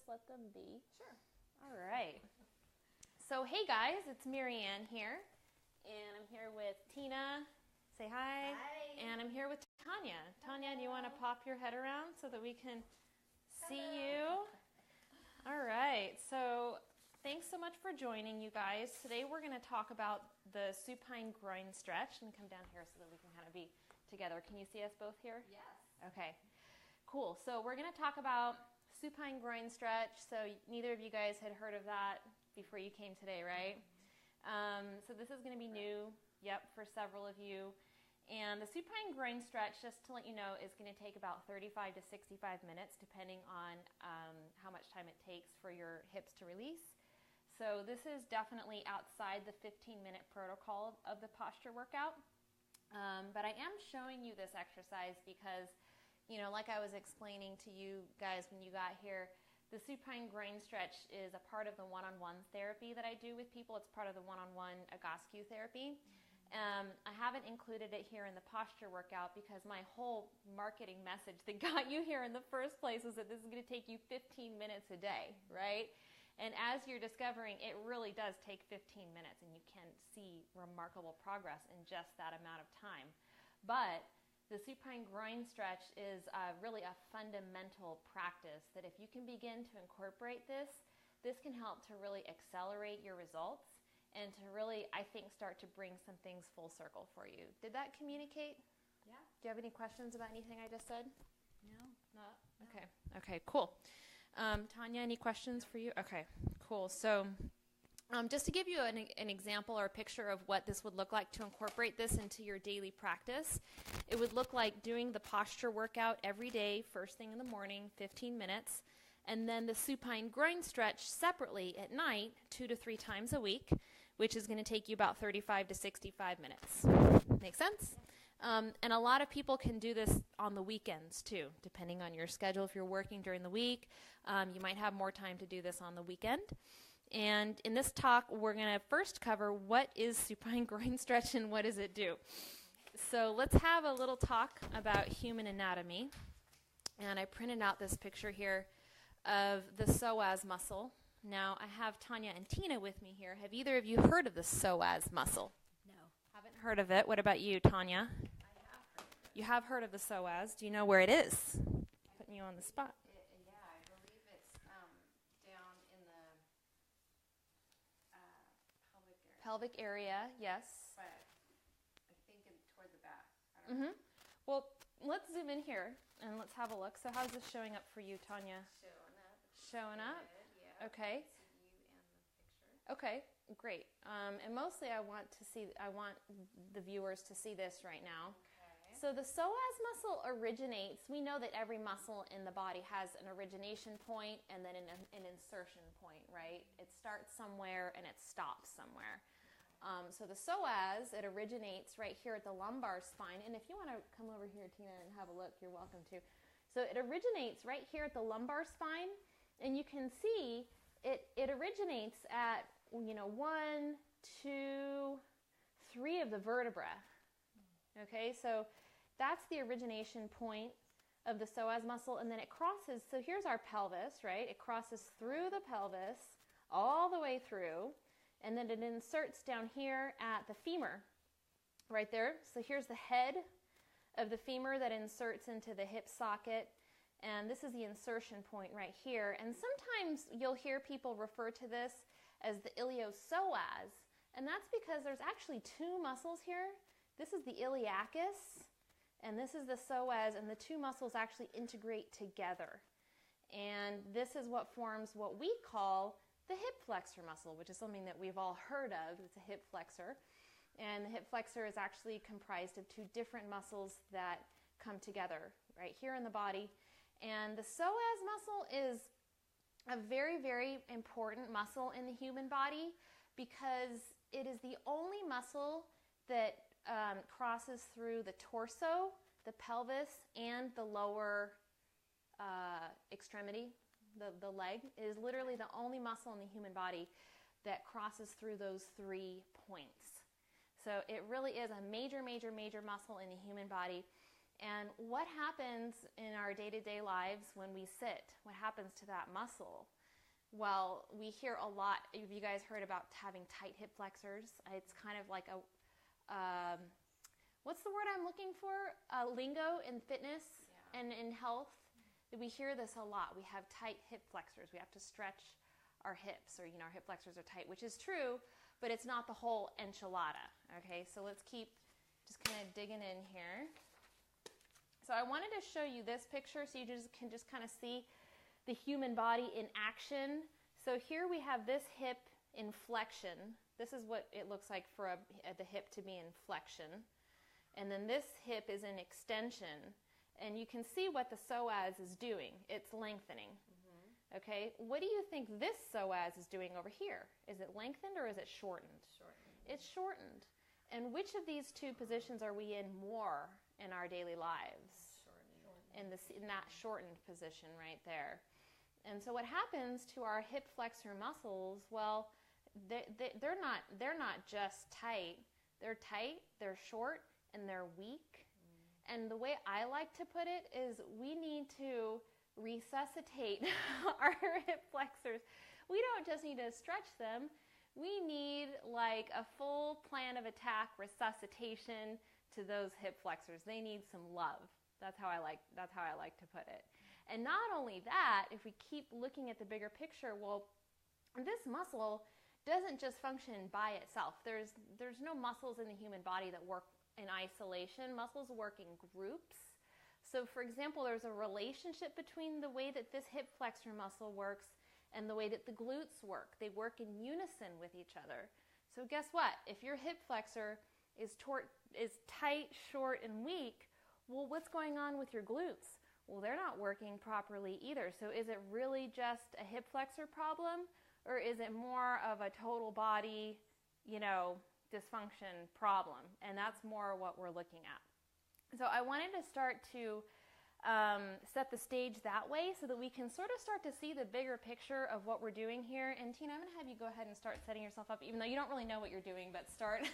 just let them be? Sure. All right. So, hey guys, it's Marianne here, and I'm here with Tina. Say hi. Hi. And I'm here with Tanya. Tanya, do you want to pop your head around so that we can see you? All right. So, thanks so much for joining, you guys. Today we're going to talk about the supine groin stretch. And come down here so that we can kind of be together. Can you see us both here? Yes. Okay. Cool. So we're going to talk about supine groin stretch. So neither of you guys had heard of that before you came today, right? So this is going to be new, for several of you. And the supine groin stretch, just to let you know, is going to take about 35 to 65 minutes, depending on how much time it takes for your hips to release. So this is definitely outside the 15-minute protocol of the posture workout. But I am showing you this exercise because, like I was explaining to you guys when you got here, the supine groin stretch is a part of the one-on-one therapy that I do with people. It's part of the one-on-one Egoscue therapy. I haven't included it here in the posture workout because my whole marketing message that got you here in the first place was that this is going to take you 15 minutes a day, right? And as you're discovering, it really does take 15 minutes, and you can see remarkable progress in just that amount of time. But the supine groin stretch is really a fundamental practice that if you can begin to incorporate this can help to really accelerate your results and to really, I think, start to bring some things full circle for you. Did that communicate? Yeah. Do you have any questions about anything I just said? No. Not? Okay. Okay, cool. Tanya, any questions for you? Okay, cool. So just to give you an example or a picture of what this would look like to incorporate this into your daily practice, it would look like doing the posture workout every day, first thing in the morning, 15 minutes, and then the supine groin stretch separately at night, 2 to 3 times a week, which is going to take you about 35 to 65 minutes. Make sense? And a lot of people can do this on the weekends too, depending on your schedule. If you're working during the week, you might have more time to do this on the weekend. And in this talk, we're going to first cover what is supine groin stretch and what does it do. So let's have a little talk about human anatomy. And I printed out this picture here of the psoas muscle. Now, I have Tanya and Tina with me here. Have either of you heard of the psoas muscle? No. Haven't heard of it. What about you, Tanya? I have heard of it. You have heard of the psoas. Do you know where it is? Putting you on the spot. Yeah, I believe it's down in the pelvic area. Pelvic area, yes. But I think toward the back. I don't know. Well, let's zoom in here and let's have a look. So how's this showing up for you, Tanya? Showing up? Yeah. Okay. I see you and the picture. Okay, great. And mostly I want the viewers to see this right now. Okay. So the psoas muscle originates, we know that every muscle in the body has an origination point and then an insertion point, right? It starts somewhere and it stops somewhere. So the psoas, it originates right here at the lumbar spine. And if you want to come over here, Tina, and have a look, you're welcome to. So it originates right here at the lumbar spine. And you can see it originates at, 1, 2, 3 of the vertebrae. Okay, so that's the origination point of the psoas muscle. And then it crosses, so here's our pelvis, right? It crosses through the pelvis all the way through. And then it inserts down here at the femur, right there. So here's the head of the femur that inserts into the hip socket. And this is the insertion point right here. And sometimes you'll hear people refer to this as the iliopsoas. And that's because there's actually 2 muscles here. This is the iliacus, and this is the psoas, and the 2 muscles actually integrate together. And this is what forms what we call the hip flexor muscle, which is something that we've all heard of. It's a hip flexor. And the hip flexor is actually comprised of 2 different muscles that come together right here in the body. And the psoas muscle is a very, very important muscle in the human body because it is the only muscle that crosses through the torso, the pelvis, and the lower extremity, the leg. It is literally the only muscle in the human body that crosses through those 3 points. So it really is a major, major, major muscle in the human body. And what happens in our day-to-day lives when we sit? What happens to that muscle? Well, we hear a lot. Have you guys heard about having tight hip flexors? It's kind of like a, what's the word I'm looking for? Lingo in fitness and in health. We hear this a lot. We have tight hip flexors. We have to stretch our hips, or our hip flexors are tight, which is true, but it's not the whole enchilada. Okay, so let's keep just kind of digging in here. So I wanted to show you this picture so you can just kind of see the human body in action. So here we have this hip in flexion. This is what it looks like for the hip to be in flexion. And then this hip is in extension. And you can see what the psoas is doing. It's lengthening. Okay, what do you think this psoas is doing over here? Is it lengthened or is it shortened? Shortened. It's shortened. And which of these two positions are we in more in our daily lives? Shortened. In that shortened position right there. And so what happens to our hip flexor muscles? Well, they're not just tight. They're tight, they're short, and they're weak. And the way I like to put it is we need to resuscitate our hip flexors. We don't just need to stretch them. We need like a full plan of attack resuscitation to those hip flexors. They need some love. That's how I like to put it. And not only that, if we keep looking at the bigger picture, well, this muscle doesn't just function by itself. There's no muscles in the human body that work in isolation. Muscles work in groups. So for example, there's a relationship between the way that this hip flexor muscle works and the way that the glutes work. They work in unison with each other. So guess what? If your hip flexor is tight, short, and weak, well, what's going on with your glutes? Well, they're not working properly either. So is it really just a hip flexor problem, or is it more of a total body, dysfunction problem? And that's more what we're looking at. So I wanted to start to set the stage that way so that we can sort of start to see the bigger picture of what we're doing here. And Tina, I'm going to have you go ahead and start setting yourself up, even though you don't really know what you're doing, but start.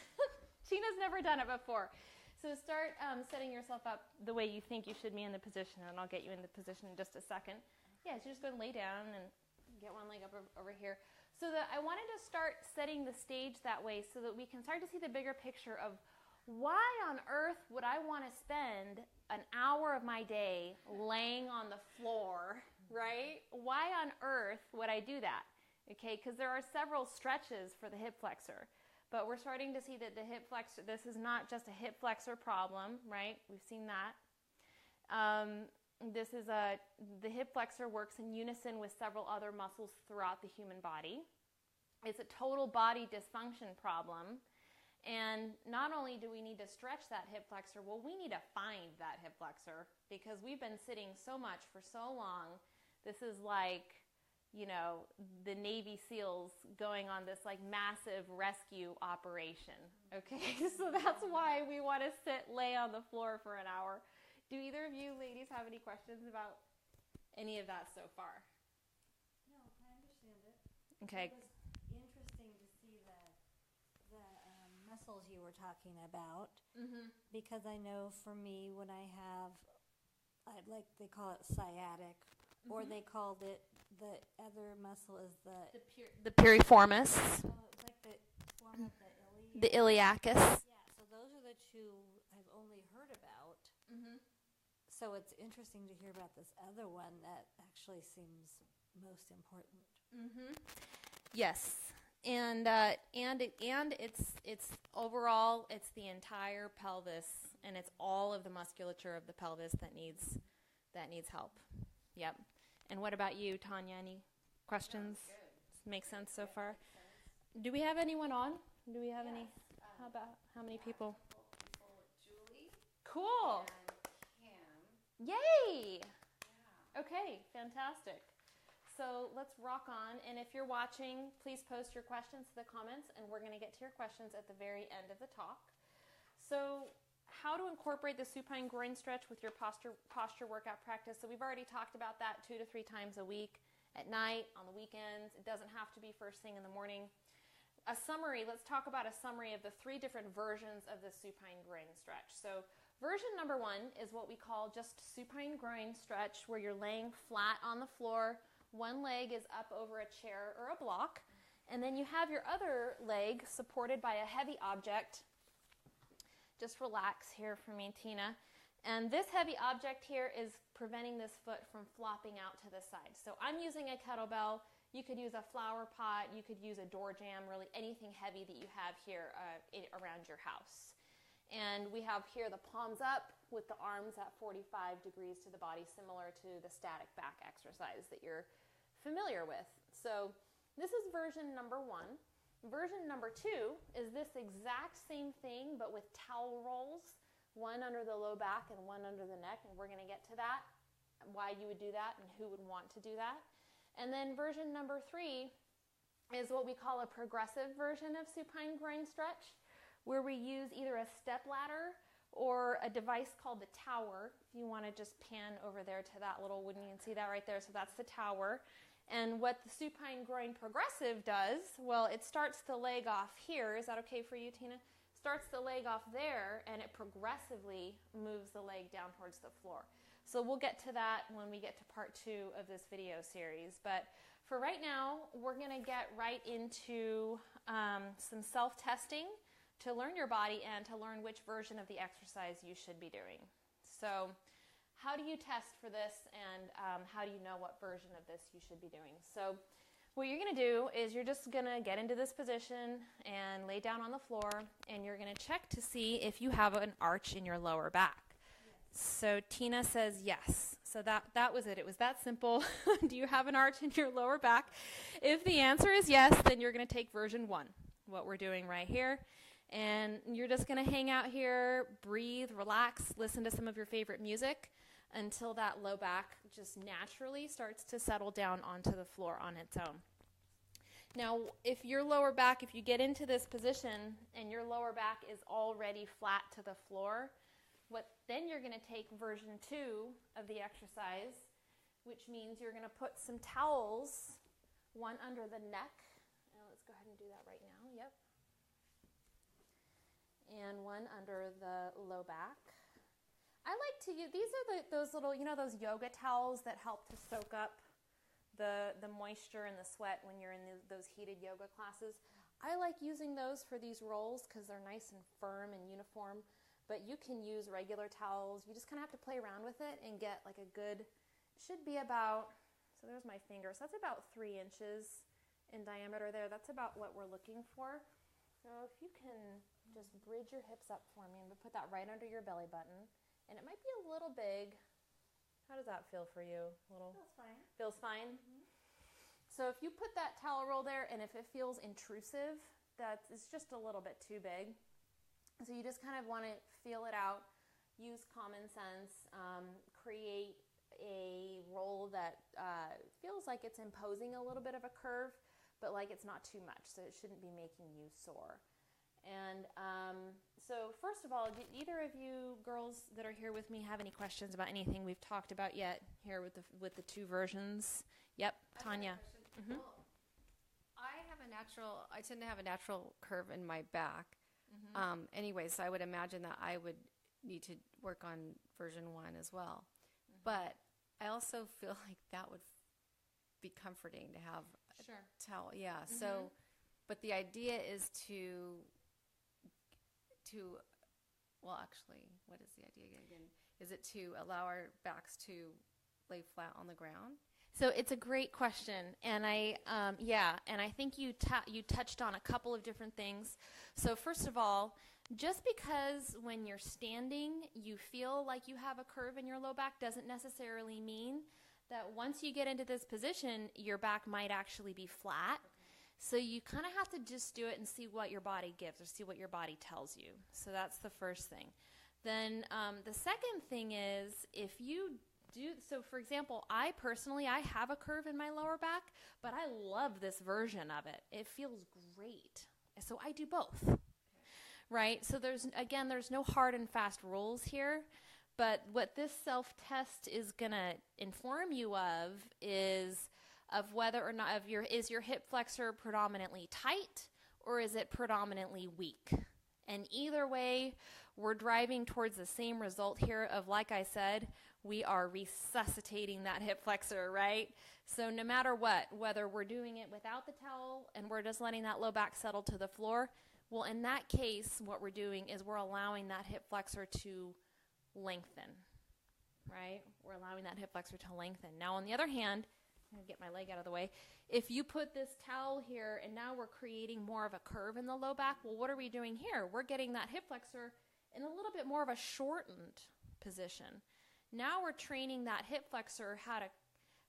Tina's never done it before. So start setting yourself up the way you think you should be in the position, and I'll get you in the position in just a second. Yeah, so just go and lay down and get one leg up over here. So that I wanted to start setting the stage that way so that we can start to see the bigger picture of why on earth would I want to spend an hour of my day laying on the floor, right? Why on earth would I do that? Okay, because there are several stretches for the hip flexor. But we're starting to see that the hip flexor, this is not just a hip flexor problem, right? We've seen that. The hip flexor works in unison with several other muscles throughout the human body. It's a total body dysfunction problem. And not only do we need to stretch that hip flexor, well, we need to find that hip flexor because we've been sitting so much for so long. This is like, the Navy SEALs going on this like massive rescue operation. Okay, so that's why we want to lay on the floor for an hour. Do either of you ladies have any questions about any of that so far? No, I understand it. Okay. It was interesting to see the muscles you were talking about because I know for me when I have, they call it sciatic, or they called it, the other muscle is the piriformis, it's like the form of the iliacus. Yeah, so those are the two I've only heard about. So it's interesting to hear about this other one that actually seems most important. Yes, and it's overall it's the entire pelvis, and it's all of the musculature of the pelvis that needs help. Yep. And what about you, Tanya? Any questions? Make sense so far? Do we have anyone on? Do we have any? How many people? Julie. Cool. And Kim. Yay! Yeah. Okay, fantastic. So let's rock on. And if you're watching, please post your questions to the comments, and we're going to get to your questions at the very end of the talk. So how to incorporate the supine groin stretch with your posture workout practice. So we've already talked about that 2 to 3 times a week, at night, on the weekends. It doesn't have to be first thing in the morning. Let's talk about a summary of the 3 different versions of the supine groin stretch. So version number 1 is what we call just supine groin stretch, where you're laying flat on the floor. One leg is up over a chair or a block, and then you have your other leg supported by a heavy object. Just relax here for me, Tina. And this heavy object here is preventing this foot from flopping out to the side. So I'm using a kettlebell. You could use a flower pot. You could use a door jamb, really anything heavy that you have here around your house. And we have here the palms up with the arms at 45 degrees to the body, similar to the static back exercise that you're familiar with. So this is version number 1. Version number 2 is this exact same thing, but with towel rolls, one under the low back and one under the neck. And we're going to get to that, why you would do that and who would want to do that. And then version number 3 is what we call a progressive version of supine groin stretch, where we use either a step ladder or a device called the tower. If you want to just pan over there to that little wooden, you can see that right there. So that's the tower. And what the supine groin progressive does, well, it starts the leg off here. Is that okay for you, Tina? Starts the leg off there, and it progressively moves the leg down towards the floor. So we'll get to that when we get to part 2 of this video series. But for right now, we're going to get right into some self-testing to learn your body and to learn which version of the exercise you should be doing. So how do you test for this, and how do you know what version of this you should be doing? So what you're going to do is you're just going to get into this position and lay down on the floor, and you're going to check to see if you have an arch in your lower back. So Tina says yes. So that was it. It was that simple. Do you have an arch in your lower back? If the answer is yes, then you're going to take version 1, what we're doing right here. And you're just going to hang out here, breathe, relax, listen to some of your favorite music until that low back just naturally starts to settle down onto the floor on its own. Now, if your lower back, if you get into this position and your lower back is already flat to the floor, then you're going to take version 2 of the exercise, which means you're going to put some towels, one under the neck. Let's go ahead and do that right now. Yep. And one under the low back. I like to use, these are those little, those yoga towels that help to soak up the moisture and the sweat when you're in those heated yoga classes. I like using those for these rolls because they're nice and firm and uniform, but you can use regular towels. You just kind of have to play around with it and get like a good, should be about, so there's my finger, so that's about 3 inches in diameter there. That's about what we're looking for. So if you can just bridge your hips up for me and put that right under your belly button. And it might be a little big. How does that feel for you? Feels fine. Feels fine? Mm-hmm. So if you put that towel roll there, and if it feels intrusive, it's just a little bit too big. So you just kind of want to feel it out, use common sense, create a roll that feels like it's imposing a little bit of a curve, but like it's not too much, so it shouldn't be making you sore. And so first of all, did either of you girls that are here with me have any questions about anything we've talked about yet here with the 2 versions? Yep, Tanya. Mm-hmm. Well, I tend to have a natural curve in my back. Mm-hmm. Anyway, so I would imagine that I would need to work on version 1 as well. Mm-hmm. But I also feel like that would be comforting to have sure. a towel. Yeah. Mm-hmm. So, but the idea is well, actually, what is the idea again? Is it to allow our backs to lay flat on the ground? So it's a great question, and I think you touched on a couple of different things. So first of all, just because when you're standing you feel like you have a curve in your low back doesn't necessarily mean that once you get into this position, your back might actually be flat. So you kind of have to just do it and see what your body gives or see what your body tells you. So that's the first thing. Then the second thing is if you do, so for example, I have a curve in my lower back, but I love this version of it. It feels great. So I do both, right? So there's no hard and fast rules here, but what this self-test is going to inform you of is of whether or not is your hip flexor predominantly tight or is it predominantly weak? And either way, we're driving towards the same result here of, like I said, we are resuscitating that hip flexor, right? So no matter what, whether we're doing it without the towel and we're just letting that low back settle to the floor, well, in that case, what we're doing is we're allowing that hip flexor to lengthen, right? We're allowing that hip flexor to lengthen. Now, on the other hand, I'm going to get my leg out of the way. If you put this towel here and now we're creating more of a curve in the low back, well, what are we doing here? We're getting that hip flexor in a little bit more of a shortened position. Now we're training that hip flexor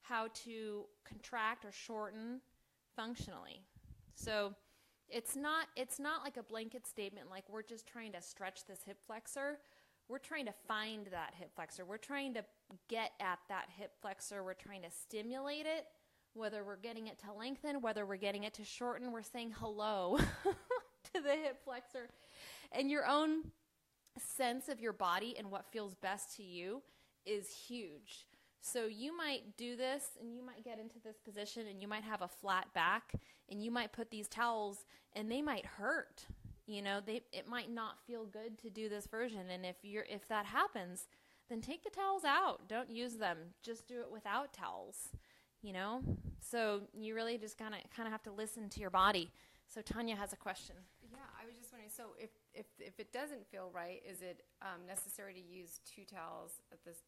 how to contract or shorten functionally. So it's not like a blanket statement like we're just trying to stretch this hip flexor. We're trying to find that hip flexor. We're trying to get at that hip flexor. We're trying to stimulate it, whether we're getting it to lengthen, whether we're getting it to shorten. We're saying hello to the hip flexor. And your own sense of your body and what feels best to you is huge. So you might do this and you might get into this position and you might have a flat back and you might put these towels and they might hurt. You know, it might not feel good to do this version. And if that happens, then take the towels out. Don't use them. Just do it without towels, you know? So you really just kind of have to listen to your body. So Tanya has a question. Yeah, I was just wondering, so if it doesn't feel right, is it necessary to use two towels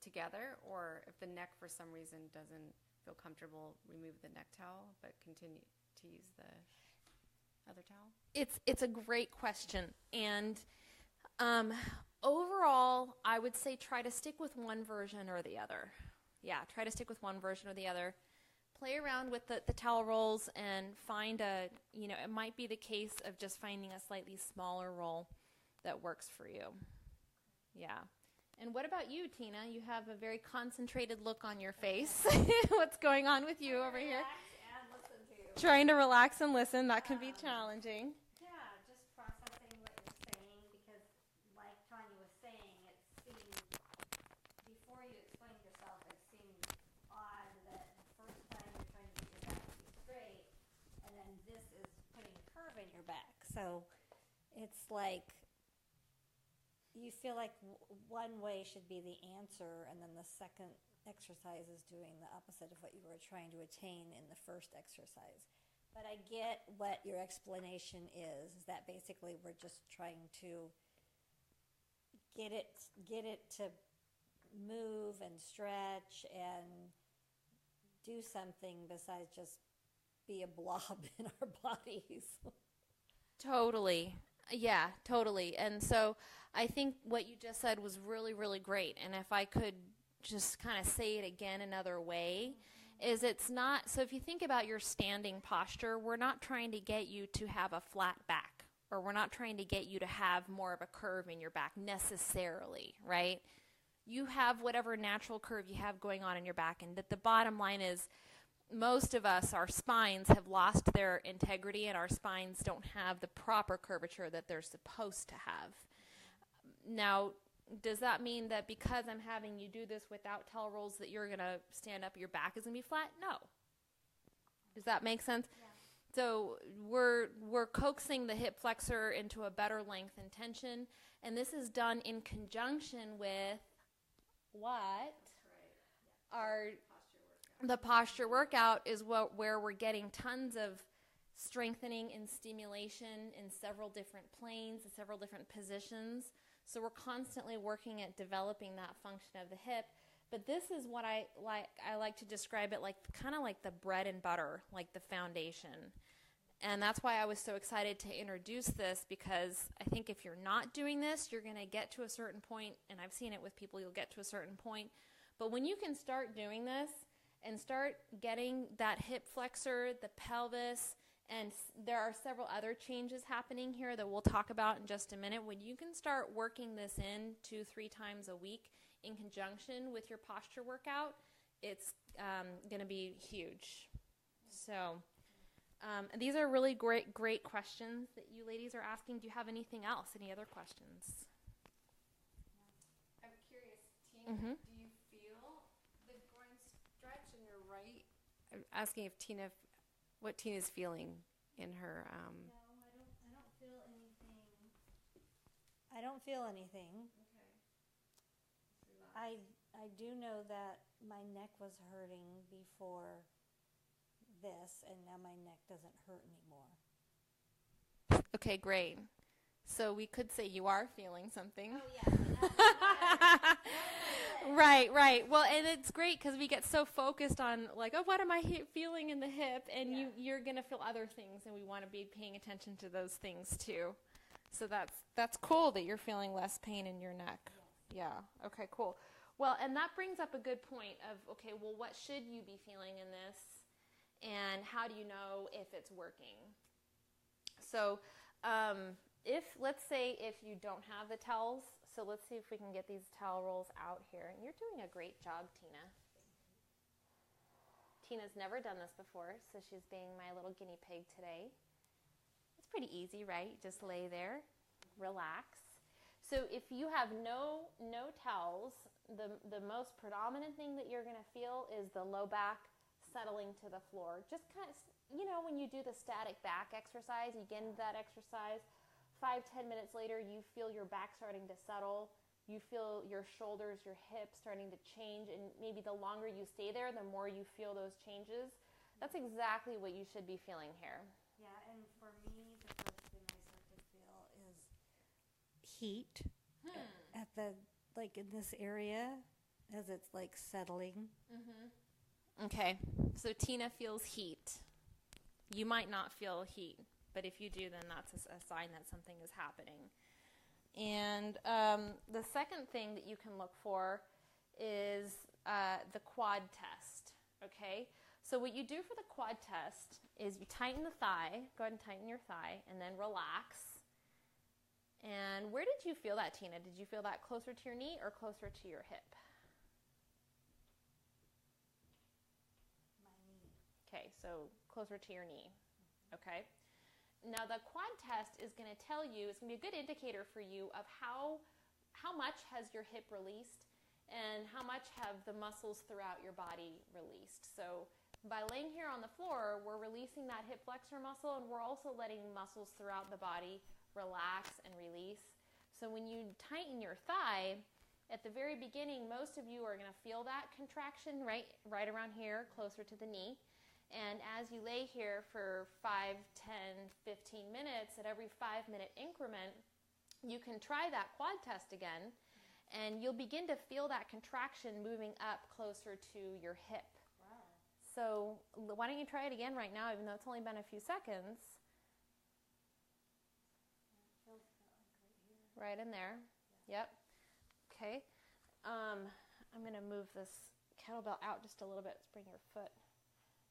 together? Or if the neck for some reason doesn't feel comfortable, remove the neck towel, but continue to use the other towel? It's a great question. And overall, I would say try to stick with one version or the other. Yeah, try to stick with one version or the other. Play around with the towel rolls and find it might be the case of just finding a slightly smaller roll that works for you. Yeah. And what about you, Tina? You have a very concentrated look on your face. What's going on with you over here? Trying to relax and listen. That can be challenging. Yeah, just processing what you're saying because, like Tanya was saying, it seemed, before you explained yourself, it seemed odd that the first time you're trying to get your back to be straight, and then this is putting a curve in your back. So it's like you feel like one way should be the answer, and then the second exercise is doing the opposite of what you were trying to attain in the first exercise. But I get what your explanation is that basically we're just trying to get it to move and stretch and do something besides just be a blob in our bodies. Totally. Yeah, totally. And so I think what you just said was really, really great. And if I could just kind of say it again another way, is it's not, so if you think about your standing posture, we're not trying to get you to have a flat back, or we're not trying to get you to have more of a curve in your back necessarily, right? You have whatever natural curve you have going on in your back, and the bottom line is most of us, our spines have lost their integrity, and our spines don't have the proper curvature that they're supposed to have. Now, does that mean that because I'm having you do this without towel rolls that you're going to stand up, your back is going to be flat? No. Does that make sense? Yeah. So we're coaxing the hip flexor into a better length and tension, and this is done in conjunction with what? That's right. The posture workout is where we're getting tons of strengthening and stimulation in several different planes, in several different positions. So we're constantly working at developing that function of the hip. But this is what I like to describe it like, kind of like the bread and butter, like the foundation. And that's why I was so excited to introduce this, because I think if you're not doing this, you're going to get to a certain point, and I've seen it with people, you'll get to a certain point. But when you can start doing this and start getting that hip flexor, the pelvis, and there are several other changes happening here that we'll talk about in just a minute. When you can start working this in 2-3 times a week in conjunction with your posture workout, it's going to be huge. So these are really great questions that you ladies are asking. Do you have anything else? Any other questions? I'm curious, Tina, do you feel the groin stretch in your right? I'm asking if what Tina's feeling in her. No, I don't feel anything I don't feel anything. Okay. I do know that my neck was hurting before this, and now my neck doesn't hurt anymore. Okay, great. So we could say you are feeling something. Oh, yeah. Right, right. Well, and it's great because we get so focused on like, oh, what am I feeling in the hip? And you're going to feel other things, and we want to be paying attention to those things too. So that's cool that you're feeling less pain in your neck. Yeah. Okay, cool. Well, and that brings up a good point of, okay, well, what should you be feeling in this? And how do you know if it's working? So let's say if you don't have the towels, so let's see if we can get these towel rolls out here. And you're doing a great job, Tina. Tina's never done this before, so she's being my little guinea pig today. It's pretty easy, right? Just lay there, relax. So if you have no towels, the most predominant thing that you're going to feel is the low back settling to the floor. Just kind of, when you do the static back exercise, you get into that exercise, 5-10 minutes later, you feel your back starting to settle. You feel your shoulders, your hips starting to change, and maybe the longer you stay there, the more you feel those changes. That's exactly what you should be feeling here. Yeah, and for me, the first thing I start to feel is heat at in this area as it's like settling. Mm-hmm. Okay, so Tina feels heat. You might not feel heat, but if you do, then that's a sign that something is happening. And the second thing that you can look for is the quad test, okay? So what you do for the quad test is you tighten the thigh. Go ahead and tighten your thigh, and then relax. And where did you feel that, Tina? Did you feel that closer to your knee or closer to your hip? My knee. Okay, so closer to your knee, okay? Now the quad test is going to tell you, it's going to be a good indicator for you of how much has your hip released and how much have the muscles throughout your body released. So by laying here on the floor, we're releasing that hip flexor muscle, and we're also letting muscles throughout the body relax and release. So when you tighten your thigh, at the very beginning, most of you are going to feel that contraction right around here, closer to the knee. And as you lay here for 5, 10, 15 minutes, at every 5-minute increment, you can try that quad test again, and you'll begin to feel that contraction moving up closer to your hip. Wow. So why don't you try it again right now, even though it's only been a few seconds. It feels like right here. Right in there. Yeah. Yep. Okay. I'm going to move this kettlebell out just a little bit. Let's bring your foot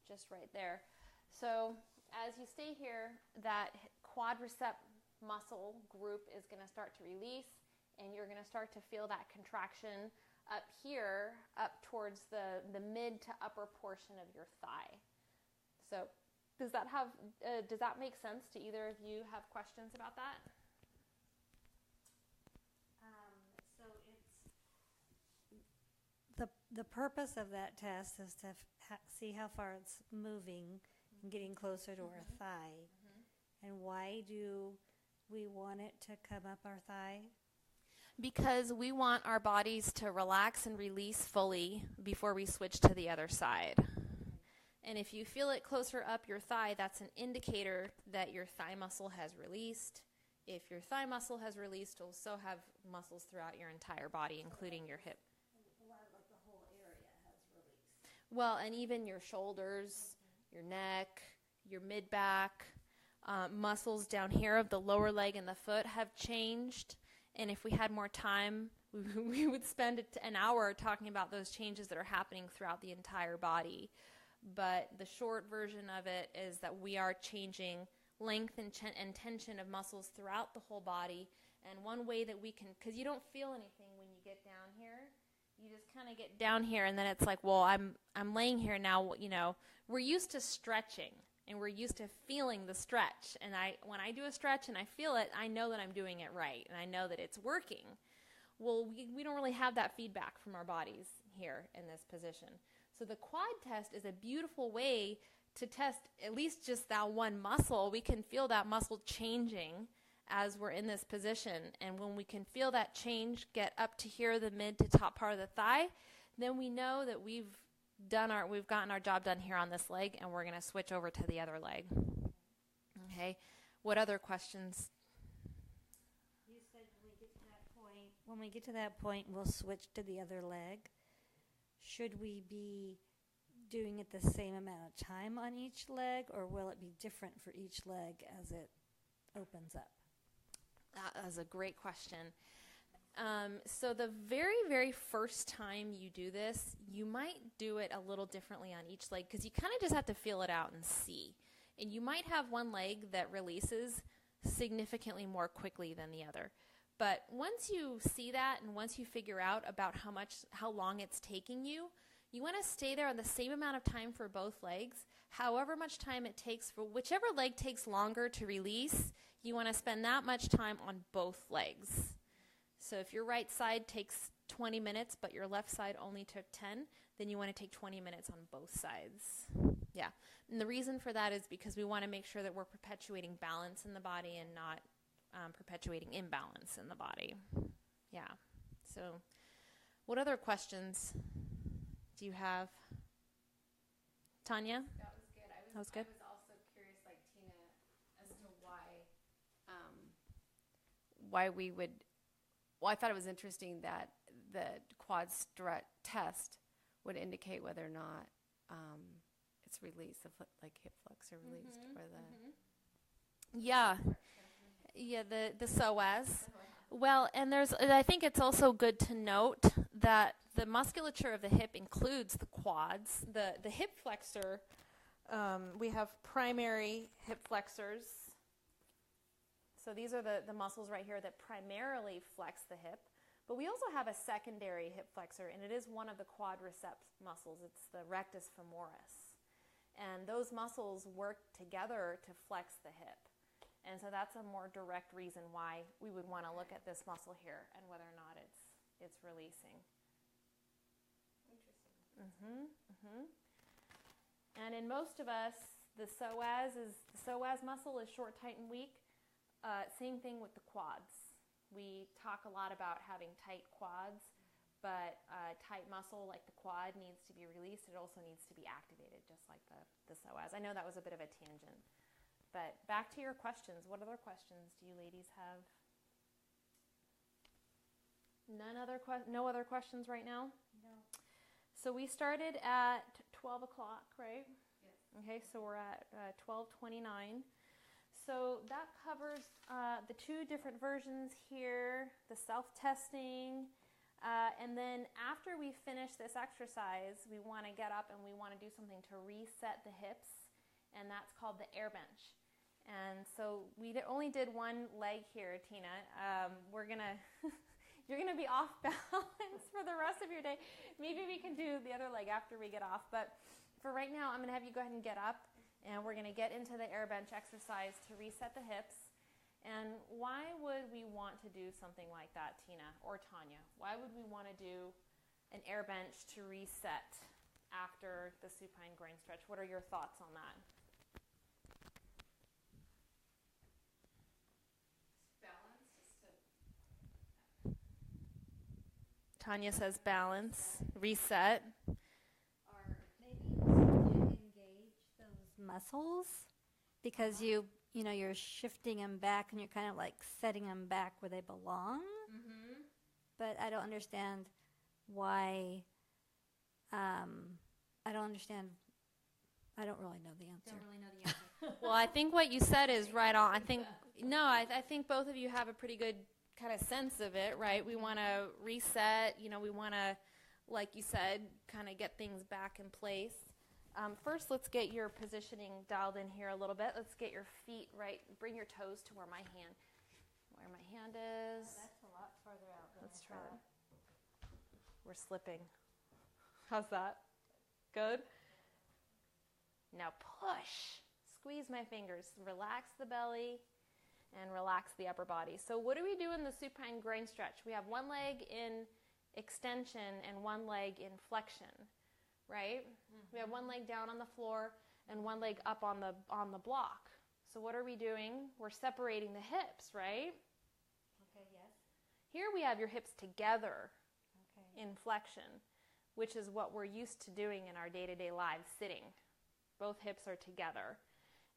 just right there. So as you stay here, that quadricep muscle group is going to start to release, and you're going to start to feel that contraction up here, up towards the mid to upper portion of your thigh. So does that make sense to either of you? Have questions about that? So it's the purpose of that test is to see how far it's moving and getting closer to our thigh. And why do we want it to come up our thigh? Because we want our bodies to relax and release fully before we switch to the other side. And if you feel it closer up your thigh, that's an indicator that your thigh muscle has released. If your thigh muscle has released, you'll also have muscles throughout your entire body, including your hip. Like the whole area has released. Well, and even your shoulders, your neck, your mid-back, muscles down here of the lower leg and the foot have changed. And if we had more time, we would spend an hour talking about those changes that are happening throughout the entire body. But the short version of it is that we are changing length and tension of muscles throughout the whole body. And one way that we can, because you don't feel anything when you get down here. You just kind of get down here, and then it's like, well, I'm laying here now. We're used to stretching, and we're used to feeling the stretch. And when I do a stretch and I feel it, I know that I'm doing it right, and I know that it's working. Well, we don't really have that feedback from our bodies here in this position. So the quad test is a beautiful way to test at least just that one muscle. We can feel that muscle changing as we're in this position. And when we can feel that change get up to here, the mid to top part of the thigh, then we know that we've gotten our job done here on this leg, and we're going to switch over to the other leg. Okay. What other questions? You said when we get to that point, we'll switch to the other leg. Should we be doing it the same amount of time on each leg, or will it be different for each leg as it opens up? That is a great question. So the very, very first time you do this, you might do it a little differently on each leg because you kind of just have to feel it out and see. And you might have one leg that releases significantly more quickly than the other. But once you see that and once you figure out about how long it's taking you, you want to stay there on the same amount of time for both legs. However much time it takes for whichever leg takes longer to release, you want to spend that much time on both legs. So if your right side takes 20 minutes, but your left side only took 10, then you want to take 20 minutes on both sides. Yeah. And the reason for that is because we want to make sure that we're perpetuating balance in the body and not perpetuating imbalance in the body. Yeah. So what other questions do you have? Tanya? That was good. That was good. I was also curious, like Tina, as to why we would. Well, I thought it was interesting that the quad strut test would indicate whether or not it's released, like hip flexor released, or the. Yeah. Yeah, the psoas. Well, and I think it's also good to note that the musculature of the hip includes the quads. The hip flexor, we have primary hip flexors. So these are the muscles right here that primarily flex the hip. But we also have a secondary hip flexor, and it is one of the quadriceps muscles. It's the rectus femoris. And those muscles work together to flex the hip. And so that's a more direct reason why we would want to look at this muscle here and whether or not it's releasing. Interesting. And in most of us, the psoas muscle is short, tight, and weak. Same thing with the quads. We talk a lot about having tight quads, but tight muscle like the quad needs to be released. It also needs to be activated, just like the psoas. I know that was a bit of a tangent. But back to your questions. What other questions do you ladies have? No other questions right now? No. So we started at 12 o'clock, right? Yes. Okay, so we're at 12:29. So that covers the two different versions here, the self-testing, and then after we finish this exercise, we want to get up and we want to do something to reset the hips, and that's called the air bench. And so we only did one leg here, Tina. You're gonna be off balance for the rest of your day. Maybe we can do the other leg after we get off, but for right now, I'm gonna have you go ahead and get up, and we're gonna get into the air bench exercise to reset the hips. And why would we want to do something like that, Tina or Tanya? Why would we want to do an air bench to reset after the supine groin stretch? What are your thoughts on that? Tanya says balance, reset. Or maybe to engage those muscles because you're shifting them back and you're kind of like setting them back where they belong. Mm-hmm. But I don't understand why. I don't really know the answer. Don't really know the answer. Well, I think what you said is right on. I think both of you have a pretty good kind of sense of it, right? We want to reset, we want to, like you said, kind of get things back in place. First, let's get your positioning dialed in here a little bit. Let's get your feet right. Bring your toes to where my hand is. Oh, that's a lot farther out than Let's I try thought. that. We're slipping. How's that? Good? Now push. Squeeze my fingers. Relax the belly and relax the upper body. So what do we do in the supine groin stretch? We have one leg in extension and one leg in flexion, right? Mm-hmm. We have one leg down on the floor and one leg up on the block. So So what are we doing? We're separating the hips, right? Okay, yes. Here we have your hips together Okay. in flexion, which is what we're used to doing in our day-to-day lives, sitting. Both hips are together.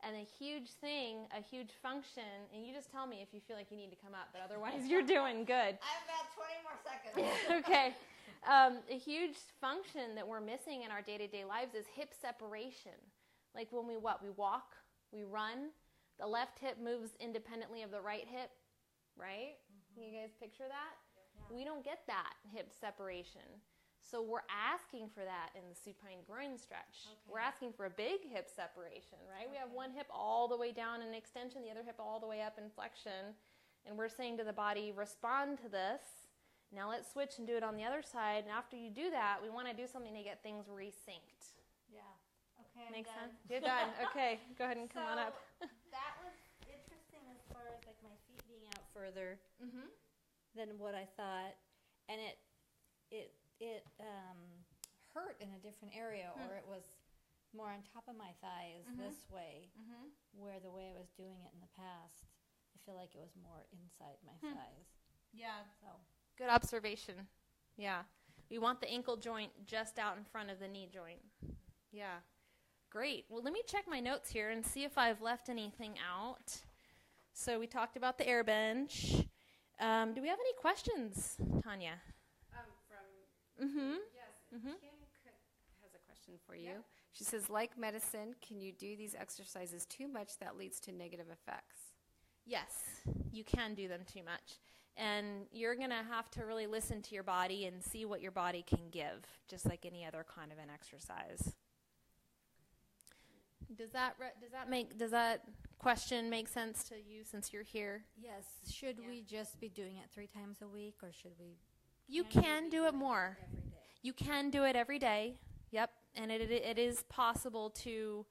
And a huge thing, a huge function, and you just tell me if you feel like you need to come up, but otherwise you're doing good. I have about 20 more seconds. Okay. A huge function that we're missing in our day-to-day lives is hip separation. Like when we walk, we run, the left hip moves independently of the right hip, right? Can you guys picture that? Yeah. We don't get that hip separation. So we're asking for that in the supine groin stretch. Okay. We're asking for a big hip separation, right? We have Okay. one hip all the way down in extension, the other hip all the way up in flexion. And we're saying to the body, respond to this. Now let's switch and do it on the other side. And after you do that, we want to do something to get things resynced. Yeah. Okay, I'm Makes done. sense? You're done. Okay, go ahead and come on up. That was interesting as far as like my feet being out further Mm-hmm. than what I thought, and it hurt in a different area, or it was more on top of my thighs this way, where the way I was doing it in the past, I feel like it was more inside my thighs. Yeah. So Good observation. Yeah. We want the ankle joint just out in front of the knee joint. Yeah. Great. Well, let me check my notes here and see if I've left anything out. So we talked about the air bench. Do we have any questions, Tanya? Yes, Mhm. Kim has a question for you. She says, like medicine, can you do these exercises too much that leads to negative effects? Yes, you can do them too much. And you're going to have to really listen to your body and see what your body can give, just like any other kind of an exercise. Does that question make sense to you since you're here? yes, should we just be doing it 3 times a week, or should we? You we can be do it doing more. every day? You can do it every day. Yep. And it is possible to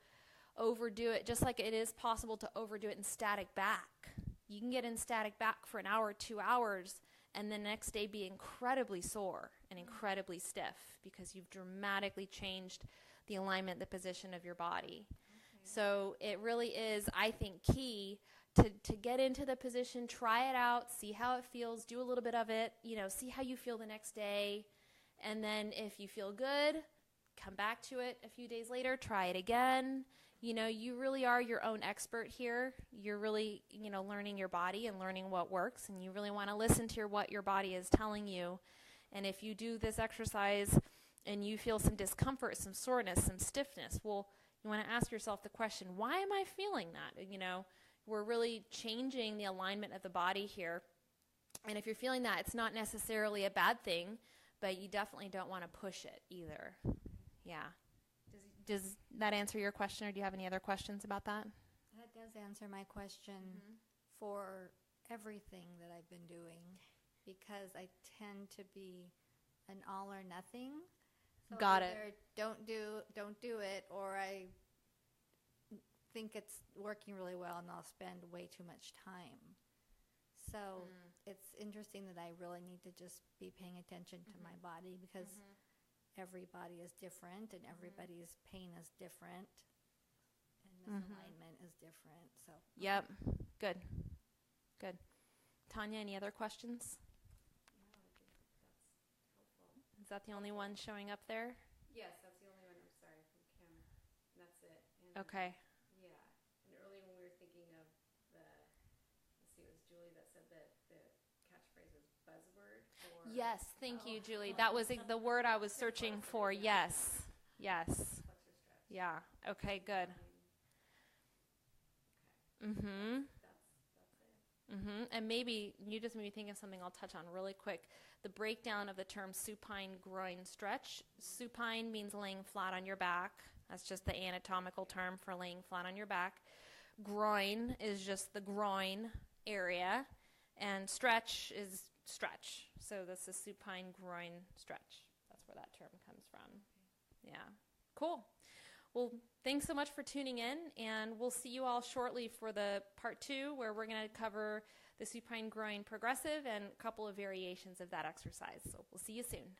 overdo it, just like it is possible to overdo it in static back. You can get in static back for an hour, 2 hours, and the next day be incredibly sore and incredibly stiff because you've dramatically changed the alignment, the position of your body. So it really is, I think, key to get into the position, try it out, see how it feels, do a little bit of it, see how you feel the next day. And then if you feel good, come back to it a few days later, try it again. You really are your own expert here. You're really, learning your body and learning what works, and you really want to listen to what your body is telling you. And if you do this exercise and you feel some discomfort, some soreness, some stiffness, well, you want to ask yourself the question, why am I feeling that? We're really changing the alignment of the body here. And if you're feeling that, it's not necessarily a bad thing, but you definitely don't want to push it either. Yeah. Does that answer your question, or do you have any other questions about that? That does answer my question for everything that I've been doing, because I tend to be an all or nothing. So Got it. either don't do it, or I think it's working really well and I'll spend way too much time. So it's interesting that I really need to just be paying attention to my body, because every body is different and everybody's pain is different and misalignment is different. So Yep. Good. Tanya, any other questions? Is that the only one showing up there? Yes, that's the only one. I'm sorry, from Kim. That's it. And Okay. Yeah. And earlier when we were thinking of let's see, it was Julie that said that the catchphrase was buzzword. Yes, thank you, Julie. That was the word I was searching for. Yes. Flexor stretch. Yeah. Okay, good. That's it. And maybe you just made me think of something I'll touch on really quick. The breakdown of the term supine groin stretch. Supine means laying flat on your back. That's just the anatomical term for laying flat on your back. Groin is just the groin area, and stretch is stretch. So this is supine groin stretch. That's where that term comes from. Yeah. Cool. Well, thanks so much for tuning in, and we'll see you all shortly for the part 2, where we're going to cover the supine groin progressive and a couple of variations of that exercise. So we'll see you soon.